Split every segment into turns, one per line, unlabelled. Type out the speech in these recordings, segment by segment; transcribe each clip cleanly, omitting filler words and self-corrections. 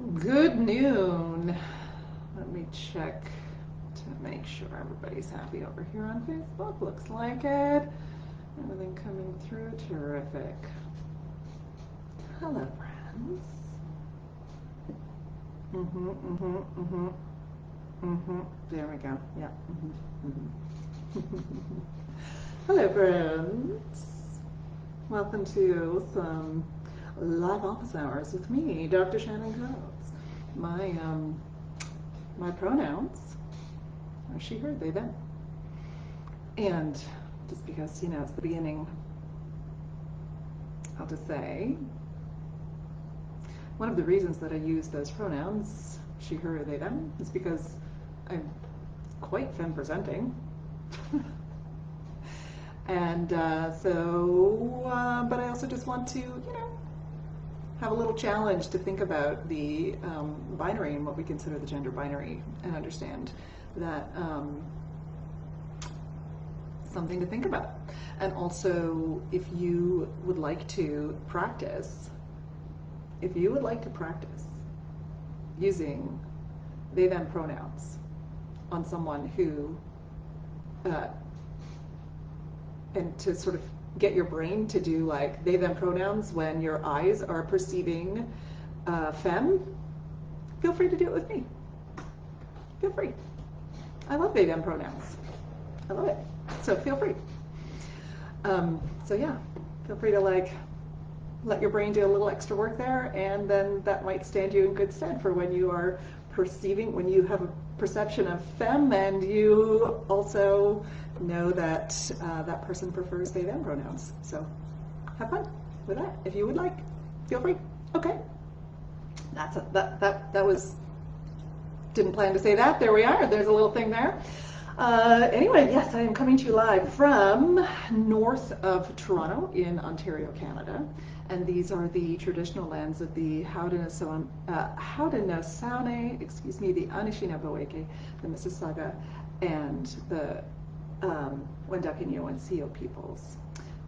Good noon. Let me check to make sure everybody's happy over here on Facebook. Looks like it. Everything coming through. Terrific. Hello, friends. There we go. Yeah. Hello, friends. Welcome to some live office hours with me, Dr. Shannon Coates. My pronouns are she, her, they, them. And just because, it's the beginning, I'll just say, one of the reasons that I use those pronouns, she, her, they, them, is because I'm quite femme presenting. And but I also just want to, have a little challenge to think about the binary and what we consider the gender binary, and understand that something to think about. And also, if you would like to practice using they, them pronouns on someone who, and to sort of get your brain to do like they, them pronouns when your eyes are perceiving femme, feel free to do it with me. Feel free. I love they, them pronouns. I love it. So feel free. So yeah, feel free to let your brain do a little extra work there, and then that might stand you in good stead for when you are when you have a perception of femme and you also know that that person prefers they, them pronouns. So have fun with that if you would like. Feel free. Okay. That was, didn't plan to say that. There we are. There's a little thing there. Anyway, yes, I am coming to you live from north of Toronto in Ontario, Canada. And these are the traditional lands of the Haudenosaunee, the Anishinaabe, the Mississauga, and the Wendat-Quinault and Sioux peoples.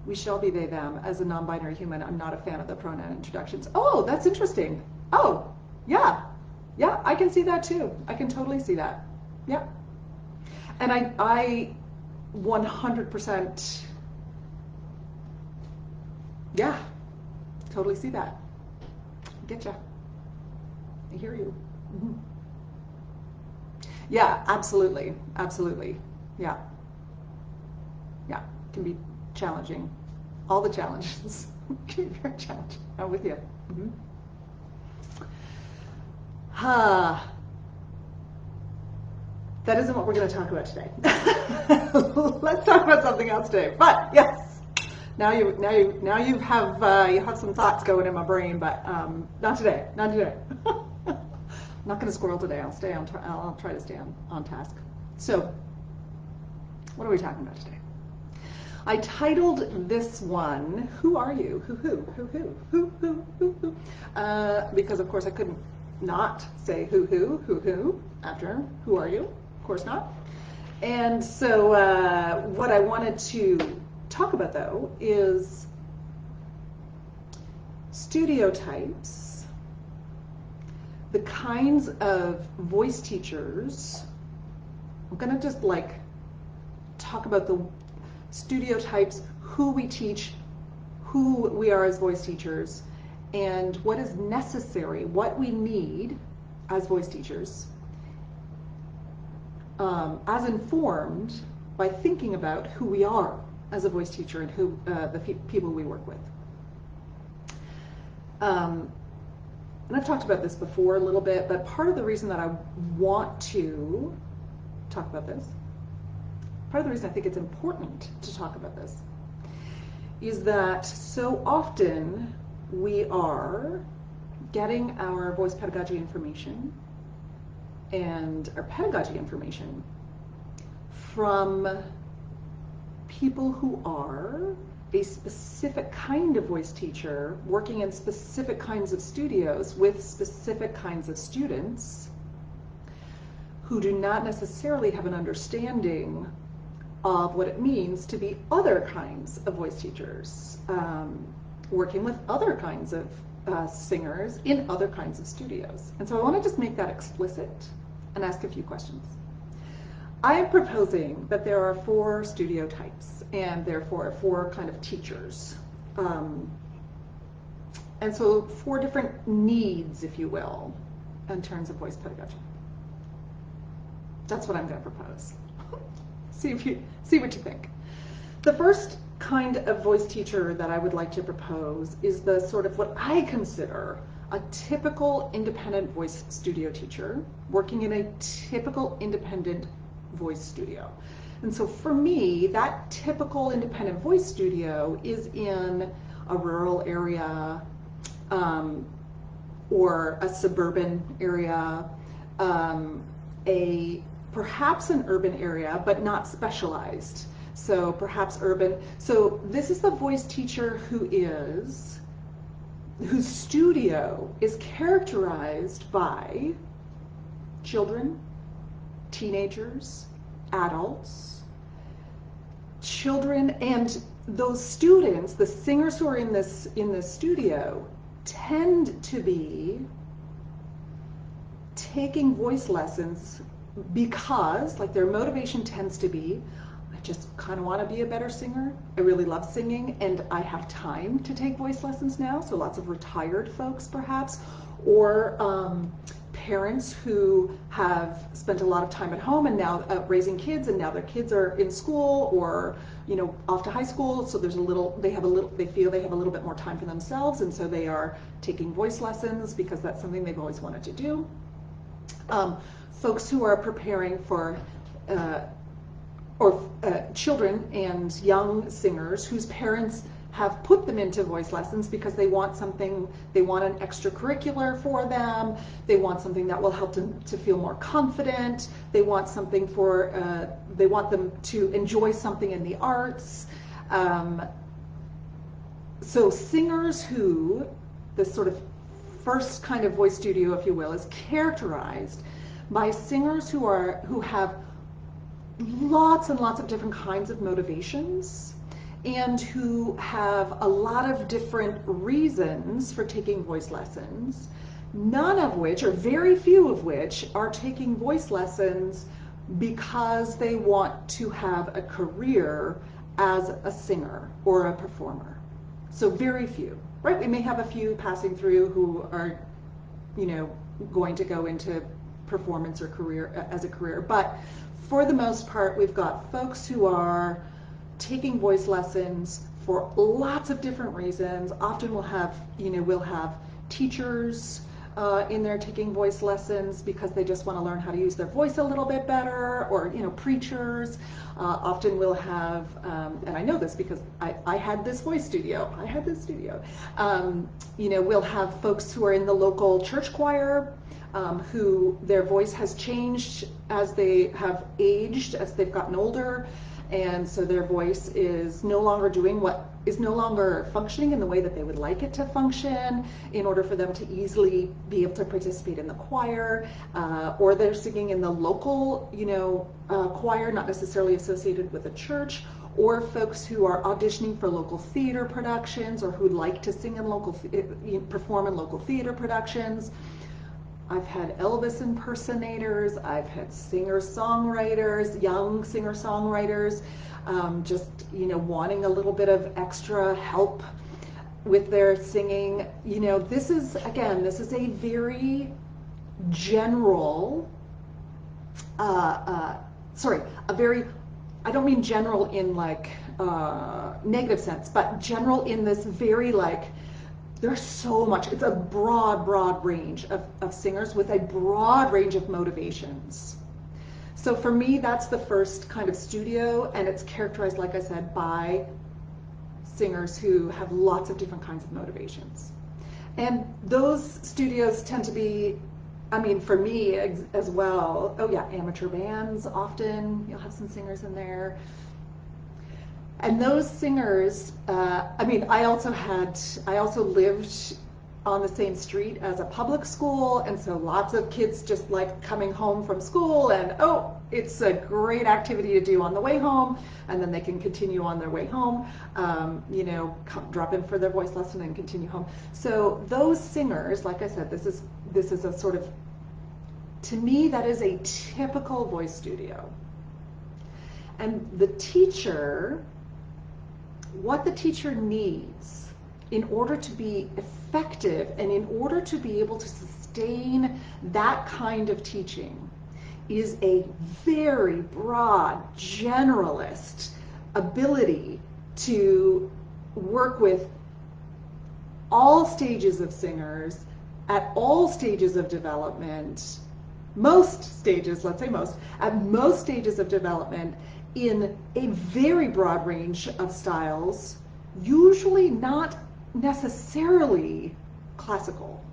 We shall be they, them. As a non-binary human, I'm not a fan of the pronoun introductions. Oh, that's interesting. Oh, yeah. Yeah, I can see that too. I can totally see that. Yeah. And I 100%, yeah, totally see that. Getcha. I hear you. Mm-hmm. Yeah, absolutely. Absolutely. Yeah. Yeah, it can be challenging. All the challenges can be very challenging. I'm with you. Mm-hmm. That isn't what we're going to talk about today. Let's talk about something else today. But yes, now you have some thoughts going in my brain, but not today. Not today. I'm not going to squirrel today. I'll try to stay on task. So, what are we talking about today? I titled this one, "Who Are You?" Who? Because of course I couldn't not say who after "Who are you?" Of course not. And so what I wanted to talk about though is stereotypes, the kinds of voice teachers. I'm gonna just talk about the stereotypes, who we teach, who we are as voice teachers, and what is necessary, what we need as voice teachers, as informed by thinking about who we are as a voice teacher and who the people we work with. And I've talked about this before a little bit, but part of the reason that I want to talk about this, part of the reason I think it's important to talk about this, is that so often we are getting our voice pedagogy information and our pedagogy information from people who are a specific kind of voice teacher working in specific kinds of studios with specific kinds of students who do not necessarily have an understanding of what it means to be other kinds of voice teachers, working with other kinds of singers in other kinds of studios. And so I want to just make that explicit and ask a few questions. I am proposing that there are 4 studio types, and therefore 4 kind of teachers. And so 4 different needs, if you will, in terms of voice pedagogy. That's what I'm going to propose. see what you think. The first kind of voice teacher that I would like to propose is the sort of what I consider a typical independent voice studio teacher working in a typical independent voice studio. And so for me, that typical independent voice studio is in a rural area or a suburban area, perhaps an urban area, but not specialized. So perhaps urban. So this is the voice teacher whose studio is characterized by children, teenagers, adults, children, and those students, the singers who are in this studio, tend to be taking voice lessons because, like, their motivation tends to be, I just kind of want to be a better singer. I really love singing, and I have time to take voice lessons now. So lots of retired folks, perhaps, or parents who have spent a lot of time at home and now raising kids, and now their kids are in school or off to high school. So they feel they have a little bit more time for themselves, and so they are taking voice lessons because that's something they've always wanted to do. Folks who are preparing for children and young singers whose parents have put them into voice lessons because they want an extracurricular for them, they want something that will help them to feel more confident, they want them to enjoy something in the arts. So singers this sort of first kind of voice studio, if you will, is characterized by singers who have lots and lots of different kinds of motivations and who have a lot of different reasons for taking voice lessons, none of which, or very few of which, are taking voice lessons because they want to have a career as a singer or a performer. So very few, right? We may have a few passing through who are, going to go into performance or career as a career, but for the most part, we've got folks who are taking voice lessons for lots of different reasons. Often we'll have teachers in there taking voice lessons because they just want to learn how to use their voice a little bit better, or preachers. Often we'll have, and I know this because I had this voice studio. We'll have folks who are in the local church choir, who their voice has changed as they have aged, as they've gotten older, and so their voice is no longer functioning in the way that they would like it to function in order for them to easily be able to participate in the choir, or they're singing in the local choir, not necessarily associated with a church, or folks who are auditioning for local theater productions or who'd like to sing in perform in local theater productions. I've had Elvis impersonators, I've had singer-songwriters, young singer-songwriters, just wanting a little bit of extra help with their singing. This is a very general, I don't mean general in negative sense, but general in this very there's so much, it's a broad range of singers with a broad range of motivations. So for me, that's the first kind of studio, and it's characterized, like I said, by singers who have lots of different kinds of motivations. And those studios tend to be, for me as well, amateur bands often, you'll have some singers in there. And those singers, I also lived on the same street as a public school, and so lots of kids just like coming home from school, and oh, it's a great activity to do on the way home, and then they can continue on their way home, you know, drop in for their voice lesson and continue home. So those singers, like I said, this is a sort of, to me, that is a typical voice studio. And the teacher, what the teacher needs in order to be effective and in order to be able to sustain that kind of teaching is a very broad, generalist ability to work with all stages of singers at all stages of development, most stages, let's say most, at most stages of development in a very broad range of styles, usually not necessarily classical.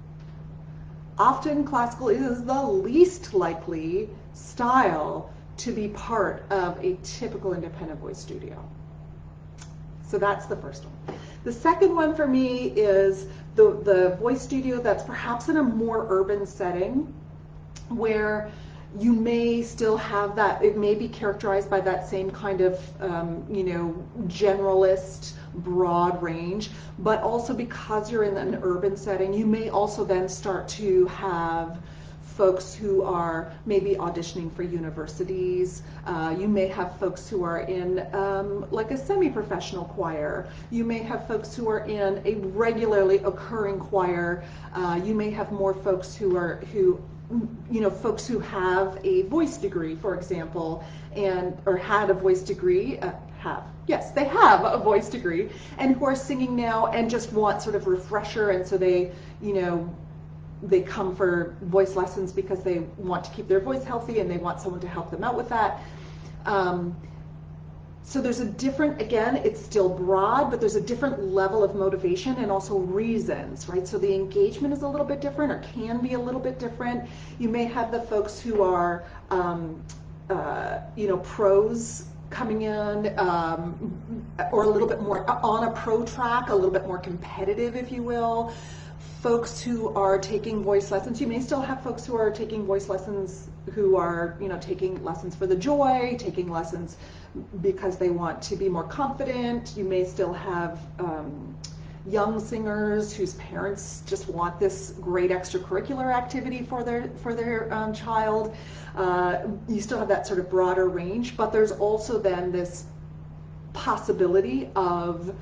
Often classical is the least likely style to be part of a typical independent voice studio. So that's the first one. The second one for me is the voice studio that's perhaps in a more urban setting, where you may still have that, it may be characterized by that same kind of, you know, generalist, broad range, but also because you're in an urban setting, you may also then start to have folks who are maybe auditioning for universities. You may have folks who are in like a semi-professional choir. You may have folks who are in a regularly occurring choir. You may have more folks folks who have a voice degree, for example, or had a voice degree, they have a voice degree, and who are singing now and just want sort of refresher, and so they come for voice lessons because they want to keep their voice healthy and they want someone to help them out with that. So there's a different, again, it's still broad, but there's a different level of motivation and also reasons, right? So the engagement is a little bit different, or can be a little bit different. You may have the folks who are, pros coming in, or a little bit more on a pro track, a little bit more competitive, if you will. Folks who are taking voice lessons, you may still have folks who are taking voice lessons who are, taking lessons for the joy, taking lessons because they want to be more confident. You may still have young singers whose parents just want this great extracurricular activity for their child. You still have that sort of broader range, but there's also then this possibility of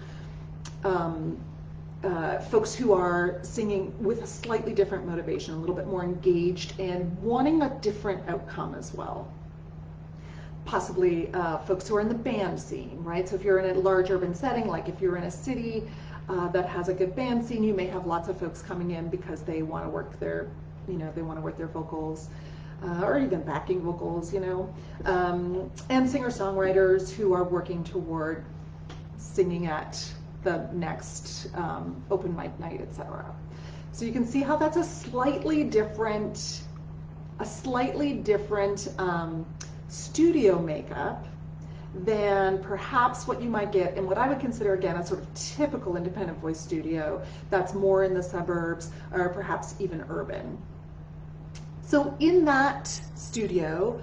folks who are singing with a slightly different motivation, a little bit more engaged and wanting a different outcome as well. Possibly folks who are in the band scene, right? So if you're in a large urban setting, like if you're in a city that has a good band scene, you may have lots of folks coming in because they want to work their, they want to work their vocals, or even backing vocals, and singer-songwriters who are working toward singing at the next open mic night, etc. So you can see how that's a slightly different studio makeup than perhaps what you might get in what I would consider, again, a sort of typical independent voice studio that's more in the suburbs or perhaps even urban. So in that studio,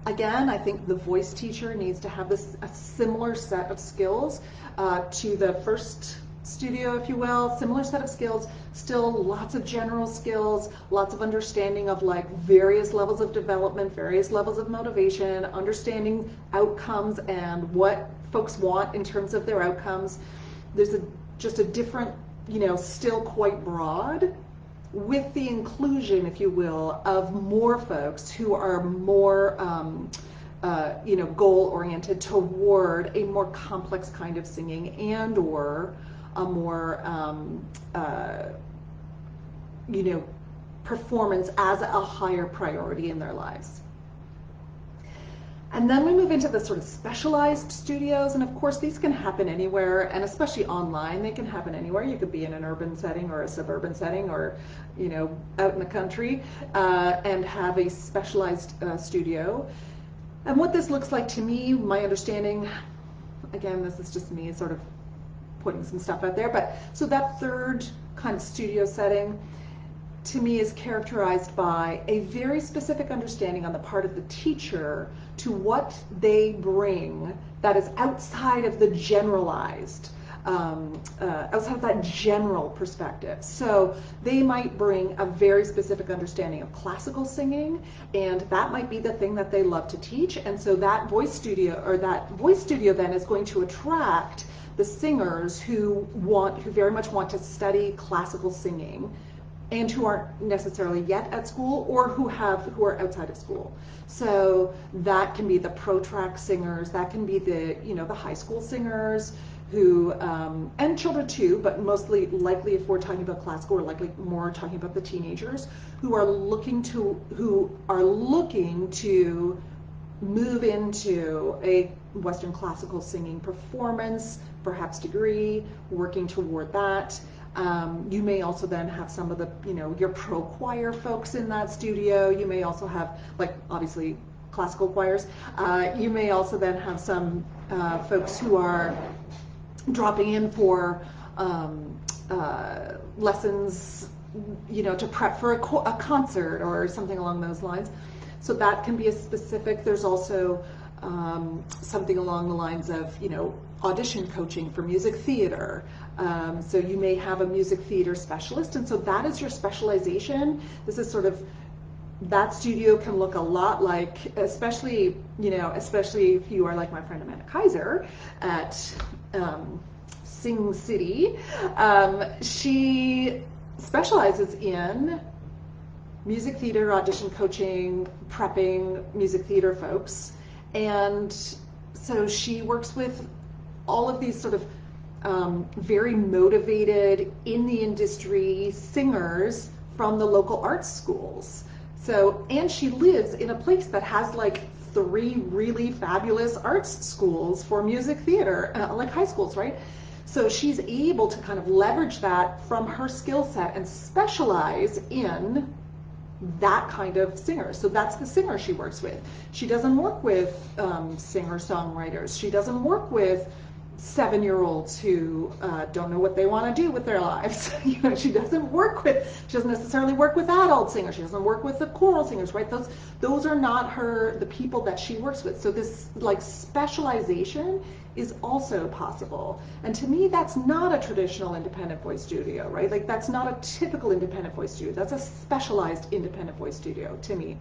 again, I think the voice teacher needs to have a similar set of skills to the first studio, if you will, similar set of skills, still lots of general skills, lots of understanding of like various levels of development, various levels of motivation, understanding outcomes and what folks want in terms of their outcomes. There's just a different, still quite broad, with the inclusion, if you will, of more folks who are more goal-oriented toward a more complex kind of singing and or a more, performance as a higher priority in their lives. And then we move into the sort of specialized studios, and of course these can happen anywhere, and especially online, they can happen anywhere. You could be in an urban setting or a suburban setting or, out in the country and have a specialized studio. And what this looks like to me, my understanding, again, this is just me sort of putting some stuff out there, but so that third kind of studio setting, to me, is characterized by a very specific understanding on the part of the teacher to what they bring that is outside of the generalized, outside of that general perspective. So they might bring a very specific understanding of classical singing, and that might be the thing that they love to teach. And so that voice studio then is going to attract the singers who very much want to study classical singing, and who aren't necessarily yet at school, or who are outside of school. So that can be the pro-track singers, that can be the high school singers who, and children too, but mostly likely, if we're talking about classical, we're likely more talking about the teenagers who are looking to move into a Western classical singing performance, perhaps degree, working toward that. You may also then have some of the, your pro choir folks in that studio. You may also have, like, obviously classical choirs. You may also then have some folks who are dropping in for lessons, to prep for a concert or something along those lines. So that can be a specific. There's also something along the lines of, audition coaching for music theater. So you may have a music theater specialist, and so that is your specialization. This is sort of, that studio can look a lot like, especially if you are like my friend Amanda Kaiser at Sing City. She specializes in music theater, audition coaching, prepping music theater folks. And so she works with all of these sort of very motivated, in the industry singers from the local arts schools. So, and she lives in a place that has like 3 really fabulous arts schools for music theater, like high schools, right? So she's able to kind of leverage that from her skill set and specialize in that kind of singer. So that's the singer she works with. She doesn't work with singer-songwriters. She doesn't work with 7-year-olds who don't know what they want to do with their lives. She doesn't necessarily work with adult singers. She doesn't work with the choral singers, right? Those are not the people that she works with. So this like specialization is also possible. And to me, that's not a traditional independent voice studio, right? Like, that's not a typical independent voice studio. That's a specialized independent voice studio to me.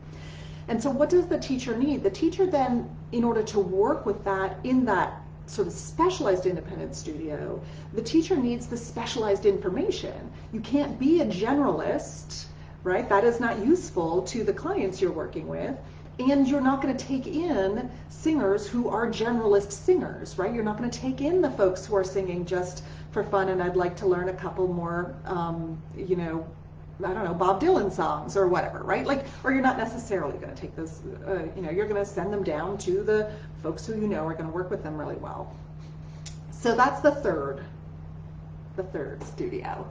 And so what does the teacher need? The teacher then, in order to work with that in that sort of specialized independent studio, the teacher needs the specialized information. You can't be a generalist, right? That is not useful to the clients you're working with. And you're not going to take in singers who are generalist singers, right? You're not going to take in the folks who are singing just for fun and I'd like to learn a couple more, I don't know, Bob Dylan songs or whatever, right? Like, or you're not necessarily going to take those, you're going to send them down to the folks who are going to work with them really well. So that's the third studio.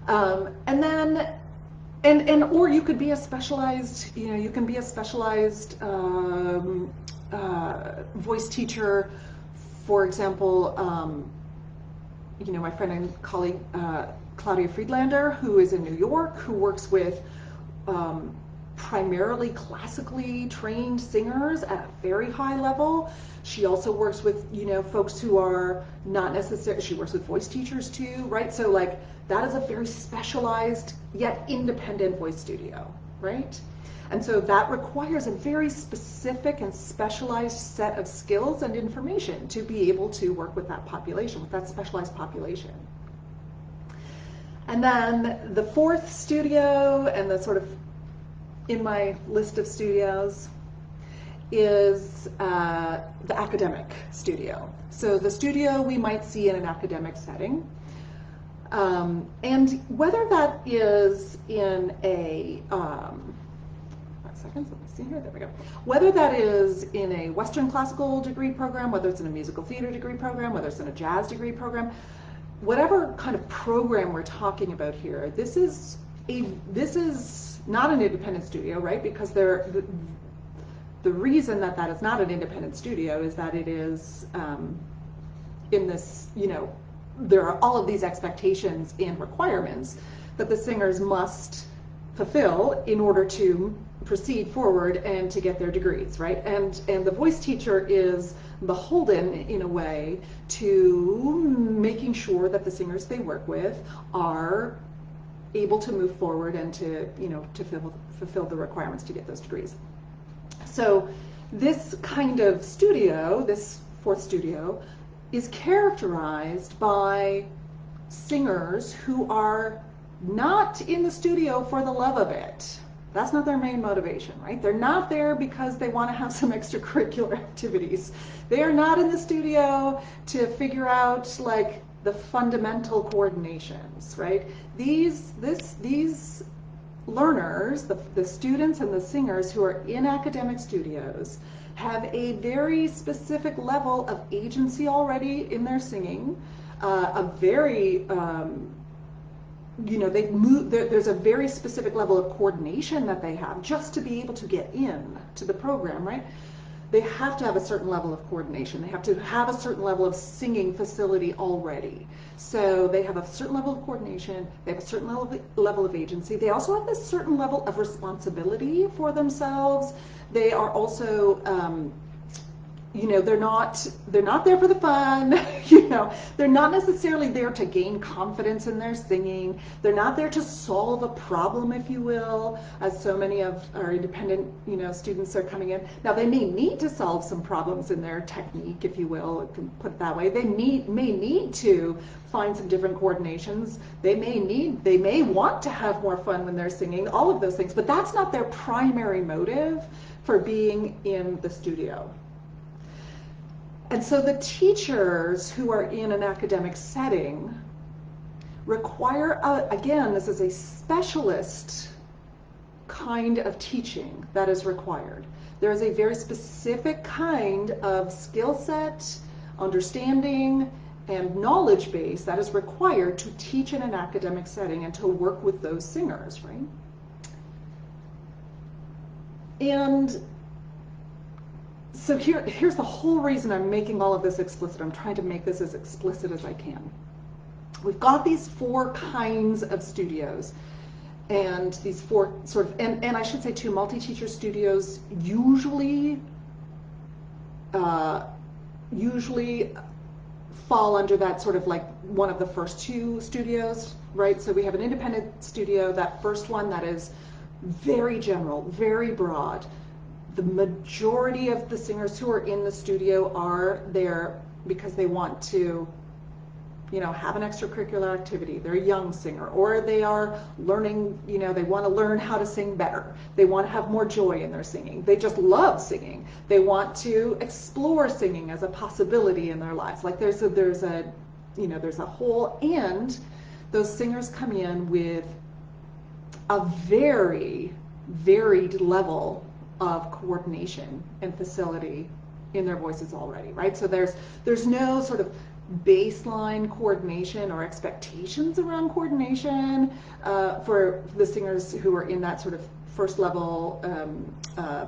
And then, or you could be a specialized, you can be a specialized voice teacher. For example, my friend and colleague Claudia Friedlander, who is in New York, who works with primarily classically trained singers at a very high level. She also works with, folks who are not necessarily, she works with voice teachers too, right? So like, that is a very specialized yet independent voice studio, right? And so that requires a very specific and specialized set of skills and information to be able to work with that population, with that specialized population. And then the fourth studio, and the sort of in my list of studios, is the academic studio. So the studio we might see in an academic setting. And whether that is in a, 5 seconds, let me see here, there we go. Whether that is in a Western classical degree program, whether it's in a musical theater degree program, whether it's in a jazz degree program, whatever kind of program we're talking about here, this is not an independent studio, right? Because the reason that is not an independent studio is that it is in this, there are all of these expectations and requirements that the singers must fulfill in order to proceed forward and to get their degrees, right? And the voice teacher is beholden in a way to making sure that the singers they work with are able to move forward and to, to fulfill the requirements to get those degrees. So this kind of studio, this fourth studio, is characterized by singers who are not in the studio for the love of it. That's not their main motivation, right? They're not there because they want to have some extracurricular activities. They are not in the studio to figure out like the fundamental coordinations, right? These learners, the students and the singers who are in academic studios, have a very specific level of agency already in their singing, a very there's a very specific level of coordination that they have just to be able to get in to the program, right? They have to have a certain level of coordination. They have to have a certain level of singing facility already. So they have a certain level of coordination, they have a certain level of agency. They also have a certain level of responsibility for themselves. They are also, they're not there for the fun. They're not necessarily there to gain confidence in their singing. They're not there to solve a problem, if you will, as so many of our independent, students are coming in. Now, they may need to solve some problems in their technique, if you will, I can put it that way. They may need to find some different coordinations. They may want to have more fun when they're singing, all of those things, but that's not their primary motive for being in the studio. And so the teachers who are in an academic setting require, again, this is a specialist kind of teaching that is required. There is a very specific kind of skill set, understanding, and knowledge base that is required to teach in an academic setting and to work with those singers, right? And so here's the whole reason I'm making all of this explicit. I'm trying to make this as explicit as I can. We've got these four kinds of studios, and these four sort of, and I should say too, multi-teacher studios usually fall under that sort of like one of the first two studios, right? So we have an independent studio, that first one that is very general, very broad. The majority of the singers who are in the studio are there because they want to, have an extracurricular activity. They're a young singer, or they are learning, they want to learn how to sing better. They want to have more joy in their singing. They just love singing. They want to explore singing as a possibility in their lives. Like there's a whole, and those singers come in with a very varied level of coordination and facility in their voices already, right? So there's no sort of baseline coordination or expectations around coordination for the singers who are in that sort of first level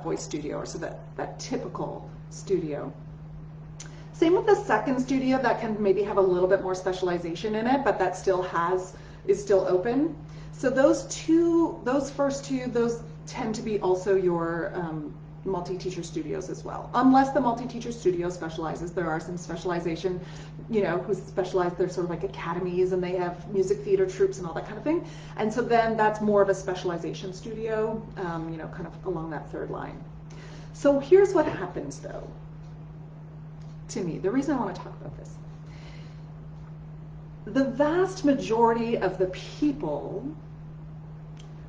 voice studio, or so that typical studio. Same with the second studio, that can maybe have a little bit more specialization in it, but that is still open. So those first two, those tend to be also your multi-teacher studios as well. Unless the multi-teacher studio specializes, there are some specialization, who specialize, they're sort of like academies, and they have music theater troupes and all that kind of thing. And so then that's more of a specialization studio, kind of along that third line. So here's what happens though, to me, the reason I want to talk about this. The vast majority of the people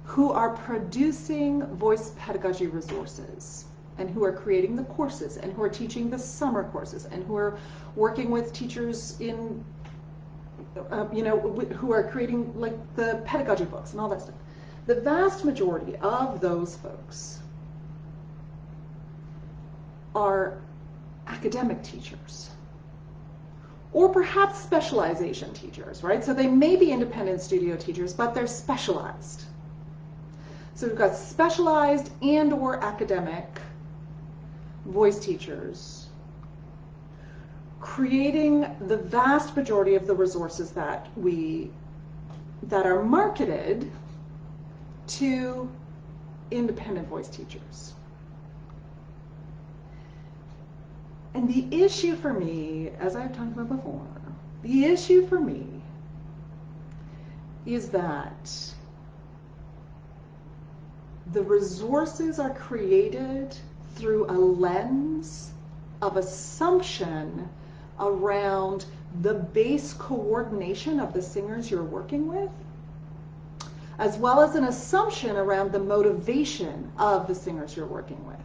who are producing voice pedagogy resources, and who are creating the courses, and who are teaching the summer courses, and who are working with teachers in, who are creating like the pedagogy books and all that stuff. The vast majority of those folks are academic teachers, or perhaps specialization teachers, right? So they may be independent studio teachers, but they're specialized. So we've got specialized and or academic voice teachers creating the vast majority of the resources that are marketed to independent voice teachers. And the issue for me, as I've talked about before, the issue for me is that the resources are created through a lens of assumption around the base coordination of the singers you're working with, as well as an assumption around the motivation of the singers you're working with.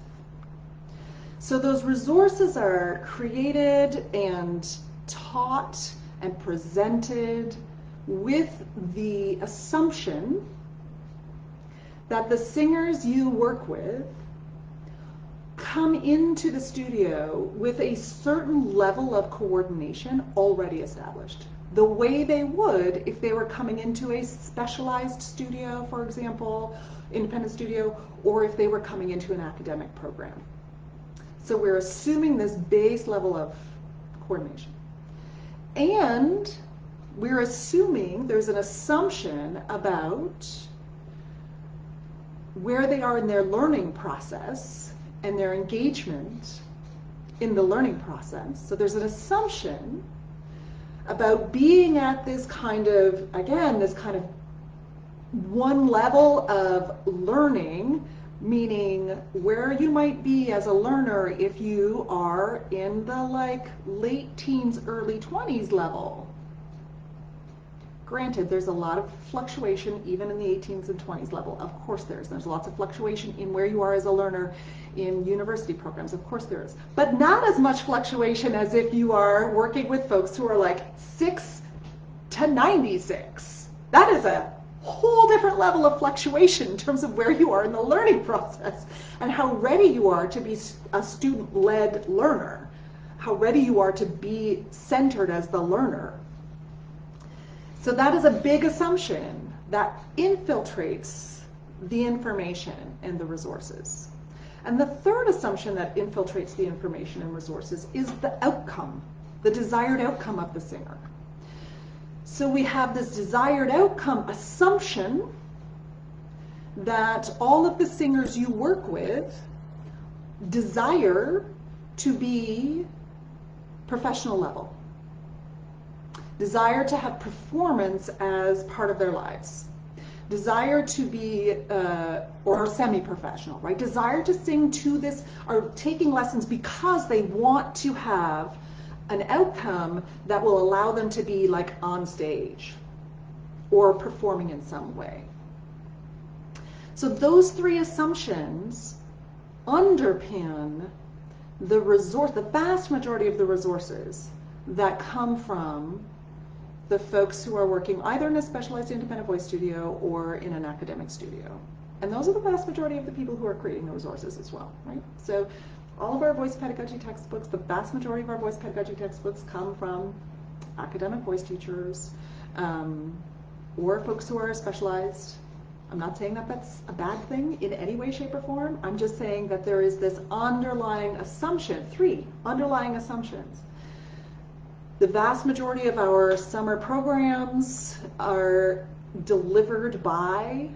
So those resources are created and taught and presented with the assumption that the singers you work with come into the studio with a certain level of coordination already established, the way they would if they were coming into a specialized studio, for example, independent studio, or if they were coming into an academic program. So we're assuming this base level of coordination. And we're assuming there's an assumption about where they are in their learning process and their engagement in the learning process. So there's an assumption about being at this kind of, again, this kind of one level of learning, meaning where you might be as a learner if you are in the like late teens, early 20s level. Granted, there's a lot of fluctuation even in the 18s and 20s level. Of course there is. There's lots of fluctuation in where you are as a learner in university programs. Of course there is. But not as much fluctuation as if you are working with folks who are like 6 to 96. That is a whole different level of fluctuation in terms of where you are in the learning process and how ready you are to be a student-led learner, how ready you are to be centered as the learner. So that is a big assumption that infiltrates the information and the resources. And the third assumption that infiltrates the information and resources is the outcome, the desired outcome of the singer. So we have this desired outcome assumption that all of the singers you work with desire to be professional level, desire to have performance as part of their lives, desire to be, or semi-professional, right? Desire to sing to this, or taking lessons because they want to have an outcome that will allow them to be like on stage or performing in some way. So those three assumptions underpin the vast majority of the resources that come from the folks who are working either in a specialized independent voice studio or in an academic studio. And those are the vast majority of the people who are creating the resources as well, right? So all of our voice pedagogy textbooks, the vast majority of our voice pedagogy textbooks come from academic voice teachers or folks who are specialized. I'm not saying that that's a bad thing in any way, shape, or form. I'm just saying that there is this underlying assumption, 3 underlying assumptions. The vast majority of our summer programs are delivered by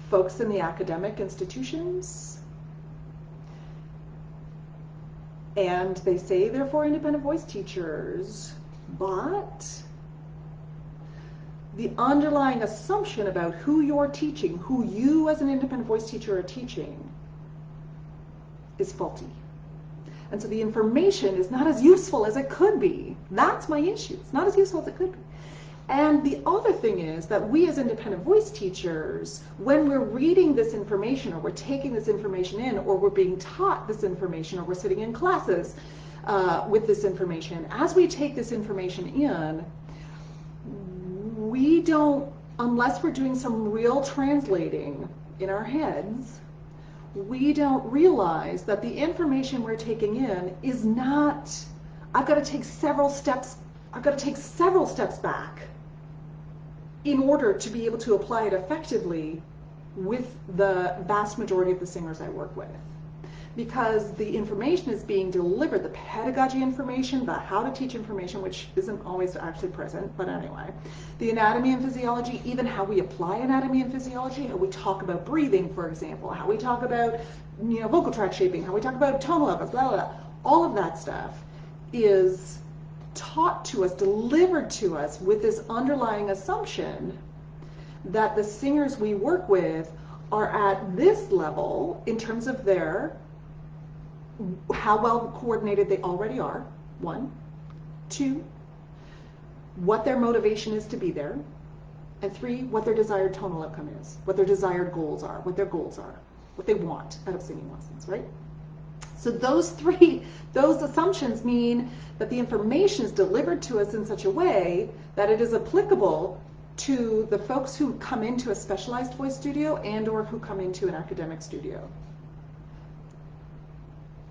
folks in the academic institutions, and they say they're for independent voice teachers, but the underlying assumption about who you're teaching, who you as an independent voice teacher are teaching, is faulty. And so the information is not as useful as it could be. That's my issue. It's not as useful as it could be. And the other thing is that we as independent voice teachers, when we're reading this information or we're taking this information in or we're being taught this information or we're sitting in classes with this information, as we take this information in, we don't, unless we're doing some real translating in our heads, we don't realize that the information we're taking in is not, I've got to take several steps back in order to be able to apply it effectively with the vast majority of the singers I work with. because the information is being delivered, the pedagogy information, the how to teach information, which isn't always actually present, but anyway, the anatomy and physiology, even how we apply anatomy and physiology, how we talk about breathing, for example, how we talk about, you know, vocal tract shaping, how we talk about tone levels, blah, blah, blah. All of that stuff is taught to us, delivered to us with this underlying assumption that the singers we work with are at this level in terms of their, how well coordinated they already are, 1. 2, what their motivation is to be there, and 3, what their desired tonal outcome is, what their desired goals are, what their goals are, what they want out of singing lessons, right? So those assumptions mean that the information is delivered to us in such a way that it is applicable to the folks who come into a specialized voice studio and or who come into an academic studio.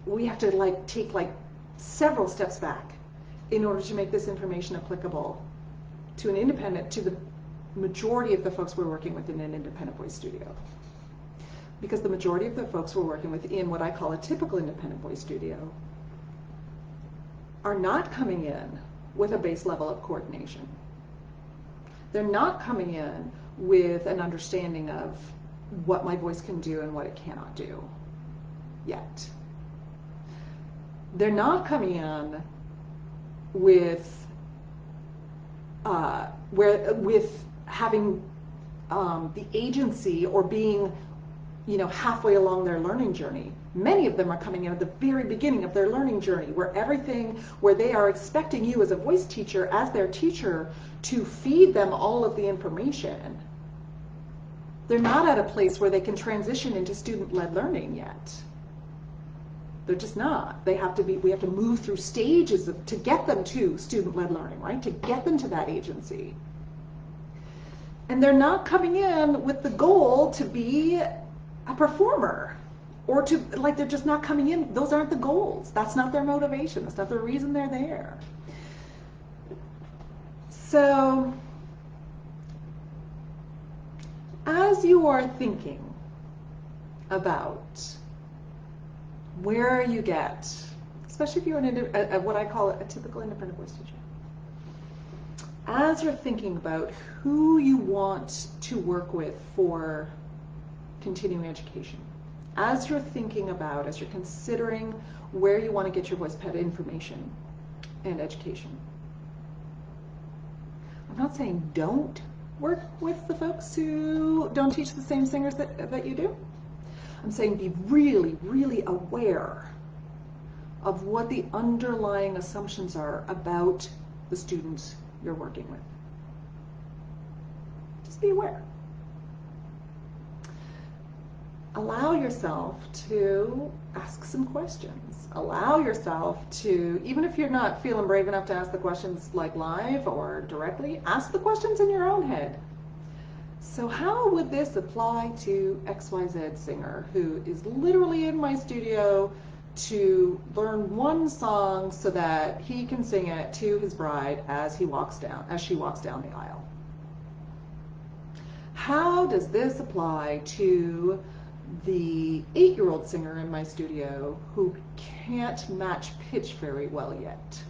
We have to take several steps back in order to make this information applicable to the majority of the folks we're working with in an independent voice studio. Because the majority of the folks we're working with in what I call a typical independent voice studio are not coming in with a base level of coordination. They're not coming in with an understanding of what my voice can do and what it cannot do yet. They're not coming in with having the agency or being, you know, halfway along their learning journey. Many of them are coming in at the very beginning of their learning journey, where they are expecting you as a voice teacher, as their teacher, to feed them all of the information. They're not at a place where they can transition into student-led learning yet. They're just not. We have to move through stages to get them to student-led learning, right? To get them to that agency. And they're not coming in with the goal to be a performer, or they're just not coming in. Those aren't the goals. That's not their motivation. That's not the reason they're there. So, as you are thinking about where you get, especially if you're what I call a typical independent voice teacher, as you're thinking about who you want to work with for continuing education, as you're considering where you want to get your voice ped information and education, I'm not saying don't work with the folks who don't teach the same singers that you do. I'm saying be really, really aware of what the underlying assumptions are about the students you're working with. Just be aware. Allow yourself to ask some questions. Allow yourself to, even if you're not feeling brave enough to ask the questions live or directly, ask the questions in your own head. So how would this apply to XYZ singer who is literally in my studio to learn one song so that he can sing it to his bride as she walks down the aisle? How does this apply to the 8-year-old singer in my studio who can't match pitch very well yet?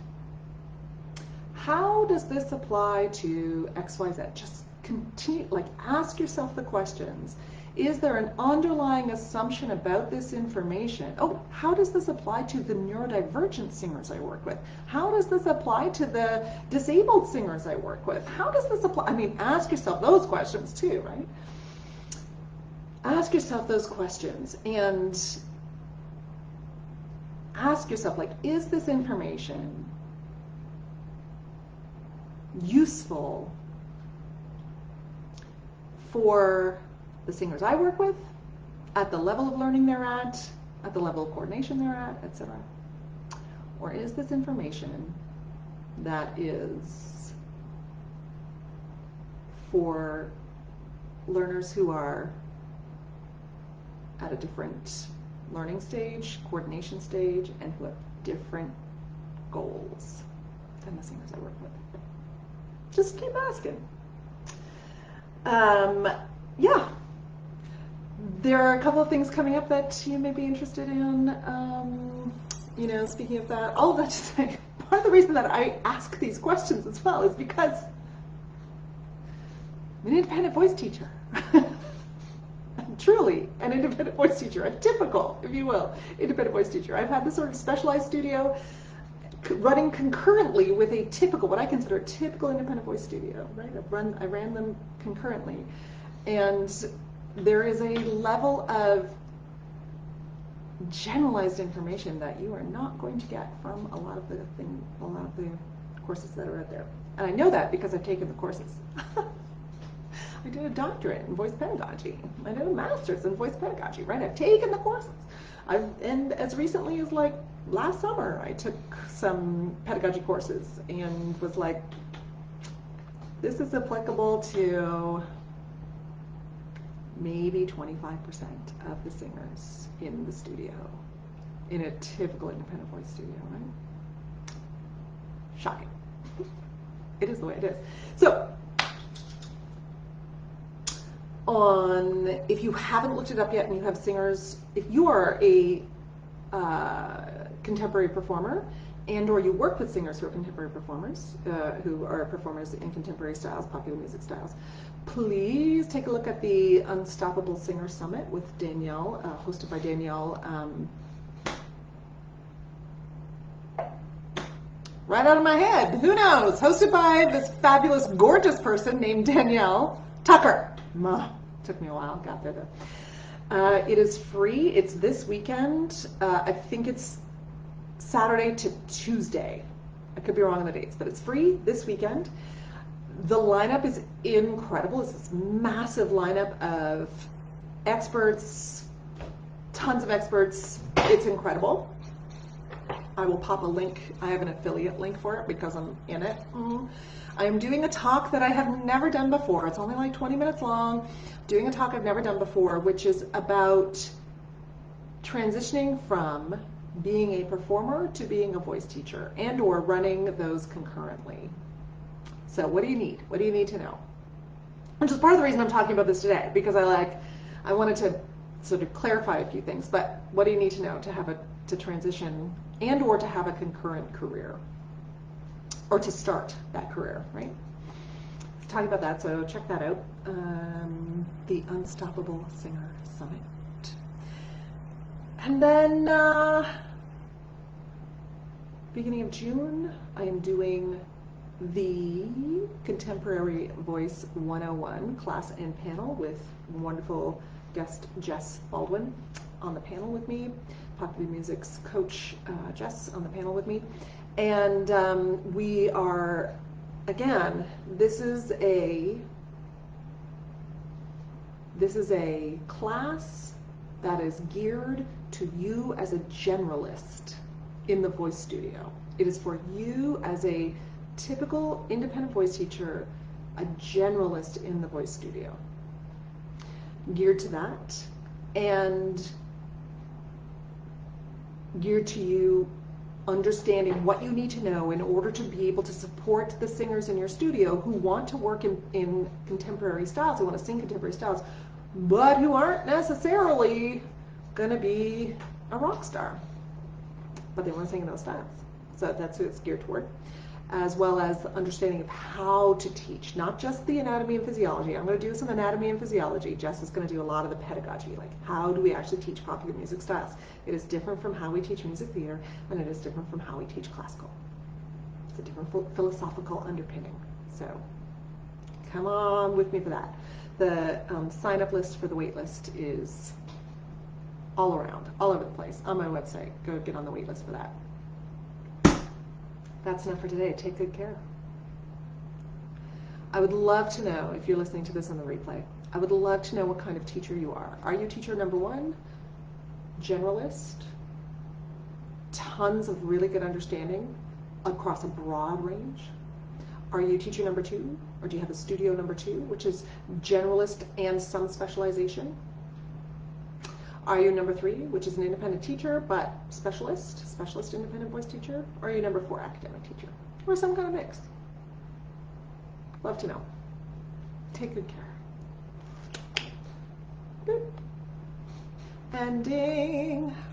How does this apply to XYZ? Just continue, ask yourself the questions. Is there an underlying assumption about this information? Oh, how does this apply to the neurodivergent singers I work with? How does this apply to the disabled singers I work with? How does this apply? Ask yourself those questions too, right? Ask yourself those questions and ask yourself, is this information useful for the singers I work with, at the level of learning they're at the level of coordination they're at, etc.? Or is this information that is for learners who are at a different learning stage, coordination stage, and who have different goals than the singers I work with? Just keep asking. Yeah. there are a couple of things coming up that you may be interested in. You know, speaking of that, all of that to say, part of the reason that I ask these questions as well is because I'm an independent voice teacher. Truly an independent voice teacher, a typical, if you will, independent voice teacher. I've had this sort of specialized studio running concurrently with a typical, what I consider a typical independent voice studio, right? I ran them concurrently. And there is a level of generalized information that you are not going to get from a lot of the courses that are out there. And I know that because I've taken the courses. I did a doctorate in voice pedagogy. I did a master's in voice pedagogy, right? I've taken the courses. And as recently as like last summer, I took some pedagogy courses and was like, this is applicable to maybe 25% of the singers in the studio, in a typical independent voice studio, right? Shocking. It is the way it is. So, if you haven't looked it up yet and you have singers, if you are a contemporary performer and or you work with singers who are contemporary performers, who are performers in contemporary styles, popular music styles, please take a look at the Unstoppable Singer Summit with Danielle, hosted by Danielle. Right out of my head, who knows? Hosted by this fabulous, gorgeous person named Danielle Tucker. Took me a while, got there though. It is free. It's this weekend. I think it's Saturday to Tuesday. I could be wrong on the dates, but it's free this weekend. The lineup is incredible. It's this massive lineup of experts, tons of experts. It's incredible. I will pop a link. I have an affiliate link for it because I'm in it. I am doing a talk that I have never done before. It's only like 20 minutes long. Doing a talk I've never done before, which is about transitioning from being a performer to being a voice teacher and or running those concurrently. So what do you need? What do you need to know? Which is part of the reason I'm talking about this today, because I wanted to sort of clarify a few things, but what do you need to know to transition and or to have a concurrent career? Or to start that career, right? Let's talk about that, so check that out. The Unstoppable Singer Summit. And then, beginning of June, I am doing the Contemporary Voice 101 class and panel with wonderful guest Jess Baldwin on the panel with me, popular music's coach Jess on the panel with me. And we are, again, this is a class that is geared to you as a generalist in the voice studio. It is for you as a typical independent voice teacher, a generalist in the voice studio. Geared to that, and geared to you understanding what you need to know in order to be able to support the singers in your studio who want to work in contemporary styles, who want to sing contemporary styles, but who aren't necessarily going to be a rock star, but they want to sing in those styles. So that's who it's geared toward, as well as the understanding of how to teach, not just the anatomy and physiology. I'm going to do some anatomy and physiology. Jess is going to do a lot of the pedagogy, like how do we actually teach popular music styles. It is different from how we teach music theater, and it is different from how we teach classical. It's a different philosophical underpinning. So come on with me for that. The sign-up list for the wait list is all around, all over the place, on my website. Go get on the wait list for that. That's enough for today. Take good care. I would love to know, if you're listening to this on the replay, I would love to know what kind of teacher you are. Are you teacher number one? Generalist? Tons of really good understanding across a broad range? Are you teacher number two? Or do you have a studio number two, which is generalist and some specialization? Are you number three, which is an independent teacher, but specialist independent voice teacher? Or are you number four, academic teacher? Or some kind of mix? Love to know. Take good care. Good. Ending.